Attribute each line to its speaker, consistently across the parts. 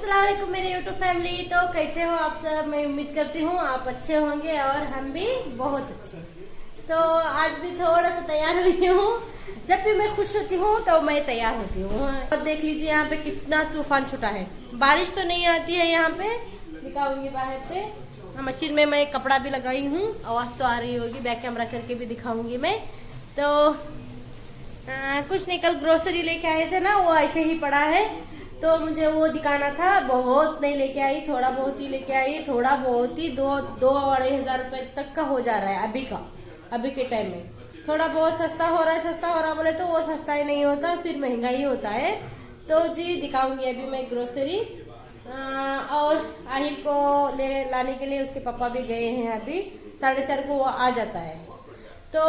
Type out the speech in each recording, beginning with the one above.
Speaker 1: अस्सलाम वालेकुम मेरे यूट्यूब फैमिली। तो कैसे हो आप सब? मैं उम्मीद करती हूँ आप अच्छे होंगे और हम भी बहुत अच्छे। तो आज भी थोड़ा सा तैयार हुई हूँ। जब भी मैं खुश होती हूँ तो मैं तैयार होती हूँ। अब देख लीजिए यहाँ पे कितना तूफान छुटा है। बारिश तो नहीं आती है यहाँ पे, दिखाऊंगी बाहर से। मशीन में मैं कपड़ा भी लगाई हूँ, आवाज़ तो आ रही होगी, बैक कैमरा करके भी दिखाऊंगी मैं। तो कुछ नहीं, कल ग्रोसरी लेके आए थे ना, वो ऐसे ही पड़ा है तो मुझे वो दिखाना था। बहुत नहीं लेके आई, थोड़ा बहुत ही लेके आई। थोड़ा बहुत ही 2-2-2.5 रुपए तक का हो जा रहा है अभी के टाइम में। थोड़ा बहुत सस्ता हो रहा बोले तो वो सस्ता ही नहीं होता, फिर महंगा ही होता है। तो जी दिखाऊंगी अभी मैं ग्रोसरी। और आहिर को लाने के लिए उसके पापा भी गए हैं। अभी 4:30 को वो आ जाता है। तो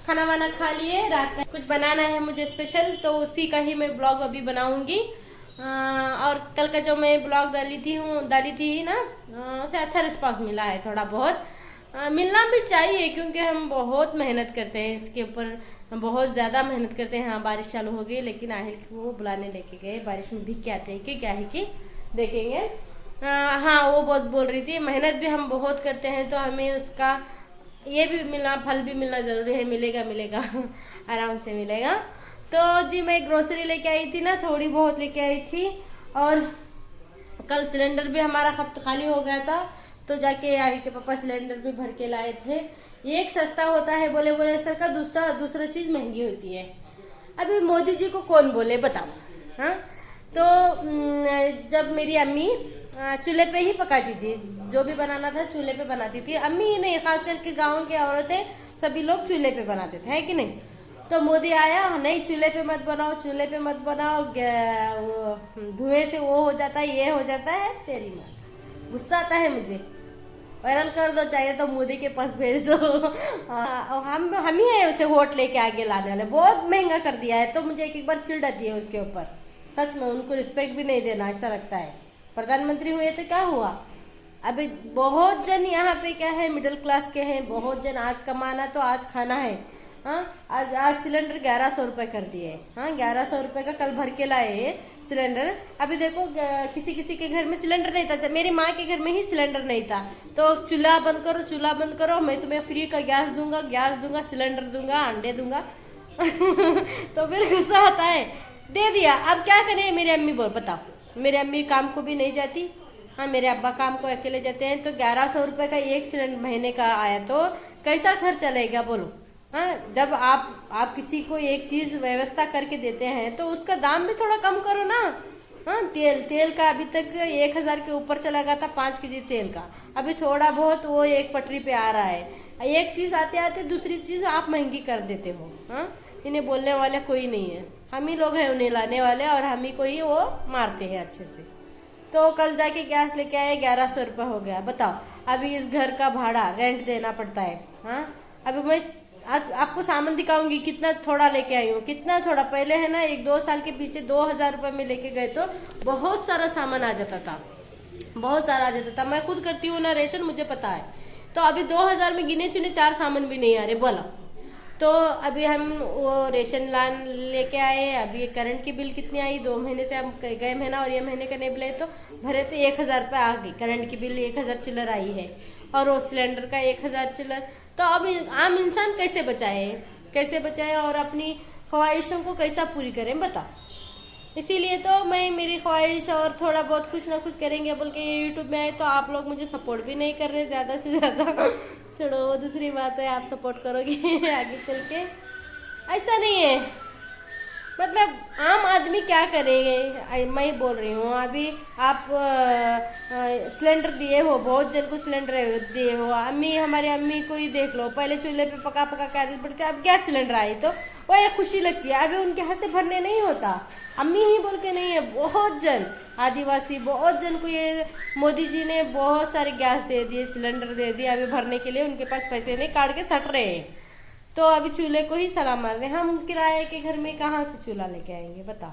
Speaker 1: खाना वाना खा लिए, रात का कुछ बनाना है मुझे स्पेशल, तो उसी का ही मैं ब्लॉग अभी बनाऊंगी। और कल का जो मैं ब्लॉग डाली थी ना, उसे अच्छा रिस्पांस मिला है। थोड़ा बहुत मिलना भी चाहिए क्योंकि हम बहुत मेहनत करते हैं इसके ऊपर, बहुत ज़्यादा मेहनत करते हैं। हाँ, बारिश चालू हो गई लेकिन आहिल को बुलाने लेके गए। बारिश में भीग के आते हैं कि क्या है कि देखेंगे। हाँ, वो बहुत बोल रही थी मेहनत भी हम बहुत करते हैं तो हमें उसका ये भी मिलना, फल भी मिलना जरूरी है। मिलेगा आराम से मिलेगा। तो जी मैं ग्रोसरी लेके आई थी ना, थोड़ी बहुत लेके आई थी। और कल सिलेंडर भी हमारा खाली हो गया था तो जाके आई के पापा सिलेंडर भी भर के लाए थे। एक सस्ता होता है बोले सर का, दूसरा चीज महंगी होती है। अभी मोदी जी को कौन बोले बताओ। हाँ, तो जब मेरी अम्मी चूल्हे पे ही पकाती थी, जो भी बनाना था चूल्हे पे बनाती थी। अम्मी ही नहीं, खास करके गांव की औरतें सभी लोग चूल्हे पे बनाते थे, है कि नहीं। तो मोदी आया, नहीं चूल्हे पे मत बनाओ, धुएं से वो हो जाता है, ये हो जाता है। तेरी माँ, गुस्सा आता है मुझे। वायरल कर दो, चाहिए तो मोदी के पास भेज दो। हम ही है उसे वोट लेके आगे लाने वाले। बहुत महंगा कर दिया है तो मुझे एक बार चिढ़ आती है उसके ऊपर। सच में उनको रिस्पेक्ट भी नहीं देना, ऐसा लगता है। प्रधानमंत्री हुए तो क्या हुआ? अभी बहुत जन यहाँ पे क्या है, मिडिल क्लास के हैं। बहुत जन आज कमाना तो आज खाना है। हाँ, आज सिलेंडर 1100 रुपए कर दिए। हाँ, 1100 रुपए का कल भर के लाए सिलेंडर। अभी देखो किसी के घर में सिलेंडर नहीं था। मेरी माँ के घर में ही सिलेंडर नहीं था तो चूल्हा बंद करो, मैं तुम्हें फ्री का गैस दूंगा, सिलेंडर दूंगा, अंडे दूंगा। तो फिर गुस्सा आता है, दे दिया। अब क्या करें? मेरी अम्मी बताओ, मेरी अम्मी काम को भी नहीं जाती। हाँ, मेरे अब्बा काम को अकेले जाते हैं। तो 1100 रुपए का एक सिलेंडर महीने का आया तो कैसा खर्च चलेगा बोलो। हाँ, जब आप किसी को एक चीज व्यवस्था करके देते हैं तो उसका दाम भी थोड़ा कम करो ना। हाँ, तेल का अभी तक 1000 के ऊपर चला गया था 5 केजी तेल का। अभी थोड़ा बहुत वो एक पटरी पे आ रहा है। एक चीज आते आते दूसरी चीज आप महंगी कर देते हो। हाँ, इन्हें बोलने वाले कोई नहीं है, हम ही लोग हैं उन्हें लाने वाले, और हम ही को ही वो मारते हैं अच्छे से। तो कल जाके गैस लेके आए, 1100 रुपये हो गया। बताओ, अभी इस घर का भाड़ा रेंट देना पड़ता है। हाँ, अभी मैं आज आपको सामान दिखाऊंगी कितना थोड़ा लेके आई हूँ। कितना थोड़ा, पहले है ना 1-2 साल के पीछे 2000 रुपये में लेके गए तो बहुत सारा सामान आ जाता था। मैं खुद करती हूँ ना रेशन, मुझे पता है। तो अभी 2000 में गिने चुने 4 सामान भी नहीं आ रहे बोला। तो अभी हम वो रेशन लान लेके आए। अभी करंट की बिल कितनी आई, 2 महीने से हम गए महीना और ये महीने का नहीं बिल तो भरे तो 1000 रुपये आ गई। करंट की बिल 1000 चिल्लर आई है और वो सिलेंडर का 1000 चिल्लर। तो अब आम इंसान कैसे बचाए और अपनी ख्वाहिशों को कैसा पूरी करें बता। इसीलिए तो मैं मेरी ख्वाहिश और थोड़ा बहुत कुछ ना कुछ करेंगे बोल के ये यूट्यूब में आए। तो आप लोग मुझे सपोर्ट भी नहीं कर रहे ज़्यादा से ज़्यादा। छोड़ो, दूसरी बात है, आप सपोर्ट करोगे आगे चल के। ऐसा नहीं है, मतलब आम आदमी क्या करेंगे, मैं बोल रही हूँ। अभी आप सिलेंडर दिए हो, बहुत जन को सिलेंडर दिए हो। हमारी अम्मी को ही देख लो, पहले चूल्हे पे पका के आदत पड़ती, अब गैस सिलेंडर आई तो वो एक खुशी लगती है। अभी उनके हाथ से भरने नहीं होता, अम्मी ही बोल के नहीं है। बहुत जन आदिवासी, बहुत जन को ये मोदी जी ने बहुत सारे गैस दे दिए, सिलेंडर दे दिए। अभी भरने के लिए उनके पास पैसे नहीं, काट के सट रहे हैं। तो अभी चूल्हे को ही सलाम मार रहे हैं। हम किराए के घर में कहाँ से चूल्हा लेके आएंगे बताओ।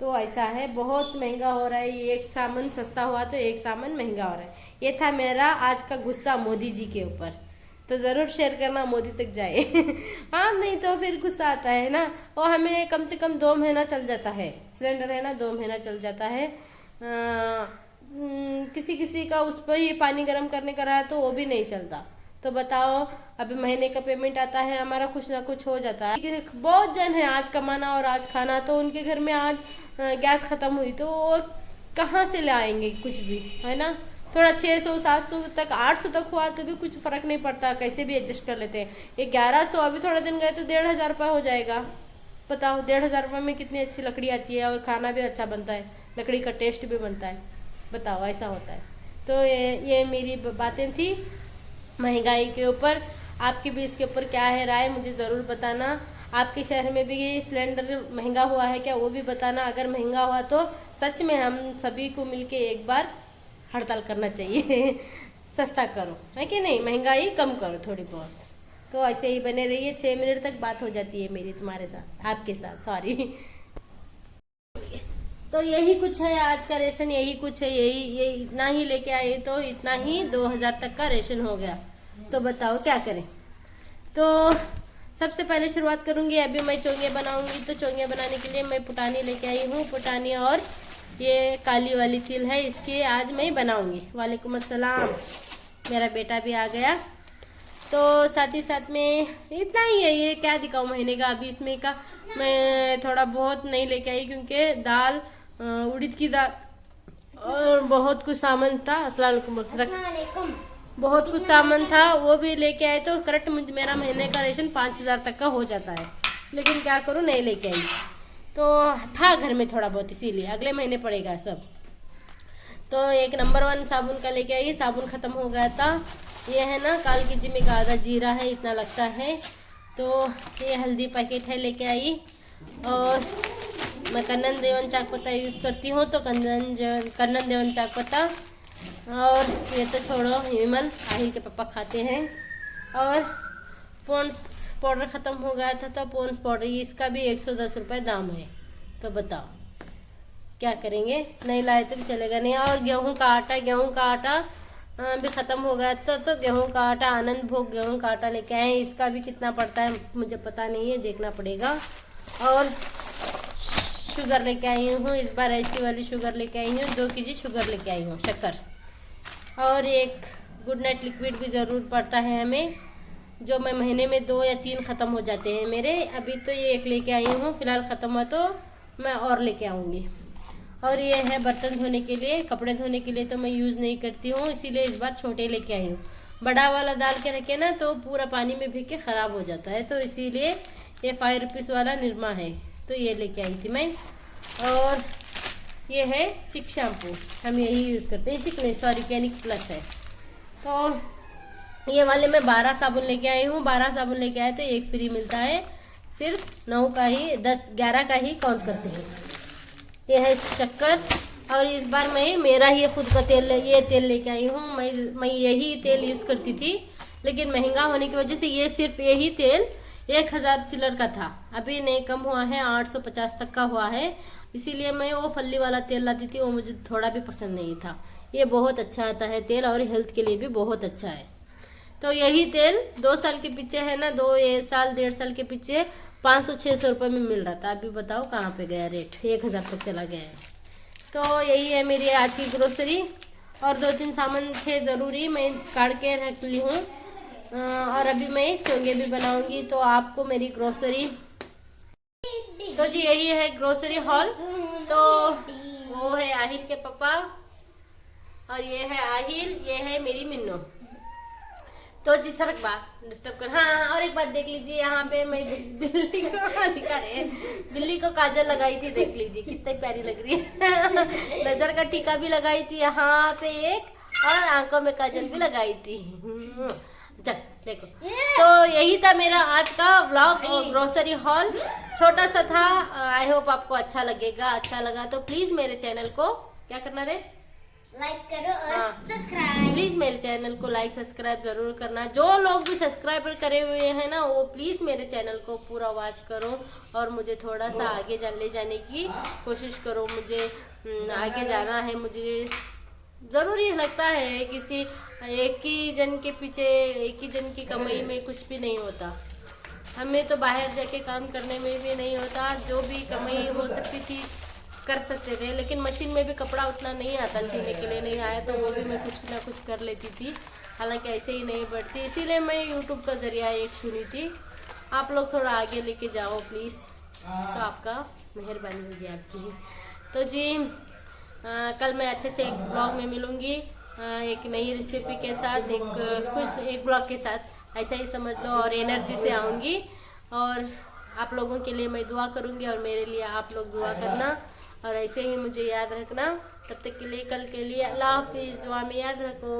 Speaker 1: तो ऐसा है, बहुत महंगा हो रहा है। एक सामान सस्ता हुआ तो एक सामान महंगा हो रहा है। ये था मेरा आज का गुस्सा मोदी जी के ऊपर। तो जरूर शेयर करना, मोदी तक जाए। हाँ, नहीं तो फिर गुस्सा आता है ना। और हमें कम से कम 2 महीना चल जाता है, सिलेंडर है ना 2 महीना चल जाता है। किसी किसी का उस पर ही पानी गर्म करने का रहा तो वो भी नहीं चलता। तो बताओ, अभी महीने का पेमेंट आता है हमारा, कुछ ना कुछ हो जाता है। बहुत जन है आज कमाना और आज खाना, तो उनके घर में आज गैस खत्म हुई तो वो कहाँ से लाएंगे कुछ भी, है ना। थोड़ा 600 700 तक 800 तक हुआ तो भी कुछ फर्क नहीं पड़ता, कैसे भी एडजस्ट कर लेते हैं। ये 1100 अभी थोड़े दिन गए तो 1500 रुपये हो जाएगा। बताओ 1500 रुपये में कितनी अच्छी लकड़ी आती है और खाना भी अच्छा बनता है, लकड़ी का टेस्ट भी बनता है। बताओ ऐसा होता है। तो ये मेरी बातें थी महंगाई के ऊपर। आपकी भी इसके ऊपर क्या है राय, मुझे ज़रूर बताना। आपके शहर में भी सिलेंडर महंगा हुआ है क्या, वो भी बताना। अगर महंगा हुआ तो सच में हम सभी को मिलके एक बार हड़ताल करना चाहिए सस्ता करो, है कि नहीं, महंगाई कम करो थोड़ी बहुत। तो ऐसे ही बने रहिए। 6 मिनट तक बात हो जाती है मेरी तुम्हारे साथ, आपके साथ, सॉरी। तो यही कुछ है आज का रेशन, यही कुछ है, ये इतना ही लेके आए तो इतना ही 2000 तक का रेशन हो गया। तो बताओ क्या करें। तो सबसे पहले शुरुआत करूंगी, अभी मैं चोंगे बनाऊंगी। तो चोंगे बनाने के लिए मैं पुटानी लेके आई हूँ, पुटानी और ये काली वाली तिल है, इसके आज मैं बनाऊंगी। वालेकुम अस्सलाम, मेरा बेटा भी आ गया। तो साथ ही साथ में इतना ही है, ये क्या दिखाऊं महीने का। अभी इसमें का मैं थोड़ा बहुत नहीं लेके आई क्योंकि दाल, उड़द की दाल और बहुत कुछ सामान था। अस्सलाम वालेकुम। बहुत कुछ सामान था, वो भी लेके आए तो करेक्ट मेरा महीने का रेशन 5000 तक का हो जाता है। लेकिन क्या करूँ, नहीं लेके आई। तो था घर में थोड़ा बहुत, इसीलिए अगले महीने पड़ेगा सब। तो एक नंबर 1 साबुन का लेके आई, साबुन ख़त्म हो गया था। ये है ना काल की जिम्मे का आधा जीरा है, इतना लगता है। तो ये हल्दी पैकेट है, लेके आई। और मैं कन्नन देवन चाक पत्ता यूज़ करती हूँ, तो कन्नन देवन चाक पत्ता। और ये तो छोड़ो, विमल आहिल के पापा खाते हैं। और पॉन्ड्स पाउडर ख़त्म हो गया था, तो पॉन्ड्स पाउडर इसका भी 110 रुपये दाम है। तो बताओ क्या करेंगे, नहीं लाए तो भी चलेगा नहीं। और गेहूं का आटा भी ख़त्म हो गया था, तो गेहूं का आटा आनंद भोग गेहूं का आटा लेके आए। इसका भी कितना पड़ता है मुझे पता नहीं है, देखना पड़ेगा। और शुगर लेके आई हूँ, इस बार ऐसी वाली शुगर लेके आई हूँ, 2 kg शुगर लेके आई हूँ, शक्कर। और एक गुड नाइट लिक्विड भी ज़रूर पड़ता है हमें, जो मैं महीने में 2 या 3 ख़त्म हो जाते हैं मेरे। अभी तो ये एक लेके आई हूँ, फिलहाल ख़त्म हुआ तो मैं और लेके आऊँगी। और ये है बर्तन धोने के लिए, कपड़े धोने के लिए तो मैं यूज़ नहीं करती हूँ, इसीलिए इस बार छोटे लेके आई हूँ। बड़ा वाला डाल के रखे ना तो पूरा पानी में भीग के ख़राब हो जाता है, तो इसीलिए ये 5 रुपीज़ वाला निरमा है, तो ये लेके आई थी मैं। और ये है चिक शैम्पू, हम यही यूज़ करते हैं। चिक नहीं, सॉरी, कैनिक प्लस है। तो ये वाले मैं 12 साबुन लेके आई हूँ। 12 साबुन लेके आए तो एक फ्री मिलता है, सिर्फ 9 का ही 11 का ही काउंट करते हैं। ये है शक्कर। और इस बार मैं मेरा ही खुद का तेल, ये तेल लेके आई हूँ। मैं यही तेल यूज़ करती थी, लेकिन महंगा होने की वजह से ये सिर्फ यही तेल 1000 चिल्लर का था, अभी नहीं कम हुआ है, 850 तक का हुआ है। इसीलिए मैं वो फल्ली वाला तेल लाती थी, वो मुझे थोड़ा भी पसंद नहीं था। ये बहुत अच्छा आता है तेल, और हेल्थ के लिए भी बहुत अच्छा है। तो यही तेल 2 साल के पीछे है ना, 2 साल 1.5 साल के पीछे 500-600 रुपये में मिल रहा था। अभी बताओ कहाँ पे गया रेट, 1000 तक चला गया है। तो यही है मेरी आज की ग्रोसरी। और 2-3 सामान थे ज़रूरी, मैं काट के रख ली हूँ। और अभी मैं चोंगे भी बनाऊंगी, तो आपको मेरी ग्रोसरी, तो जी यही है ग्रोसरी हॉल। तो वो है आहिल के पापा, और ये है आहिल, ये है मेरी मिन्नो। तो जी सरक बात डिस्टर्ब कर। हाँ, और एक बात देख लीजिए, यहाँ पे मैं बिल्ली को दिखा रहे हैं, बिल्ली को काजल लगाई थी, देख लीजिए कितनी प्यारी लग रही है। नजर का टीका भी लगाई थी यहाँ पे एक, और आंखों में काजल भी लगाई थी। चल देखो। तो यही था मेरा आज का व्लॉग, ग्रोसरी हॉल, छोटा सा था। आई होप आपको अच्छा लगेगा। अच्छा लगा तो प्लीज मेरे चैनल को क्या करना रे,
Speaker 2: लाइक करो और सब्सक्राइब।
Speaker 1: प्लीज मेरे चैनल को लाइक सब्सक्राइब जरूर करना। जो लोग भी सब्सक्राइबर करे हुए हैं ना, वो प्लीज मेरे चैनल को पूरा वॉच करो, और मुझे थोड़ा सा आगे ले जाने की कोशिश करो। मुझे आगे जाना है, मुझे ज़रूरी लगता है किसी एक ही जन के पीछे, एक ही जन की कमाई में कुछ भी नहीं होता। हमें तो बाहर जाके काम करने में भी नहीं होता, जो भी कमाई हो सकती थी कर सकते थे, लेकिन मशीन में भी कपड़ा उतना नहीं आता, सीने के लिए नहीं आया तो वो भी मैं कुछ ना कुछ कर लेती थी। हालांकि ऐसे ही नहीं बढ़ती, इसीलिए मैं यूट्यूब का ज़रिया एक चुनी थी। आप लोग थोड़ा आगे लेके जाओ प्लीज़, तो आपका मेहरबानी होगी आपकी। तो जी कल मैं अच्छे से एक ब्लॉग में मिलूँगी, एक नई रेसिपी के साथ, एक ब्लॉग के साथ, ऐसा ही समझ लो, और एनर्जी से आऊँगी। और आप लोगों के लिए मैं दुआ करूँगी और मेरे लिए आप लोग दुआ करना, और ऐसे ही मुझे याद रखना। तब तक के लिए, कल के लिए अल्लाह हाफिज़, दुआ में याद रखो।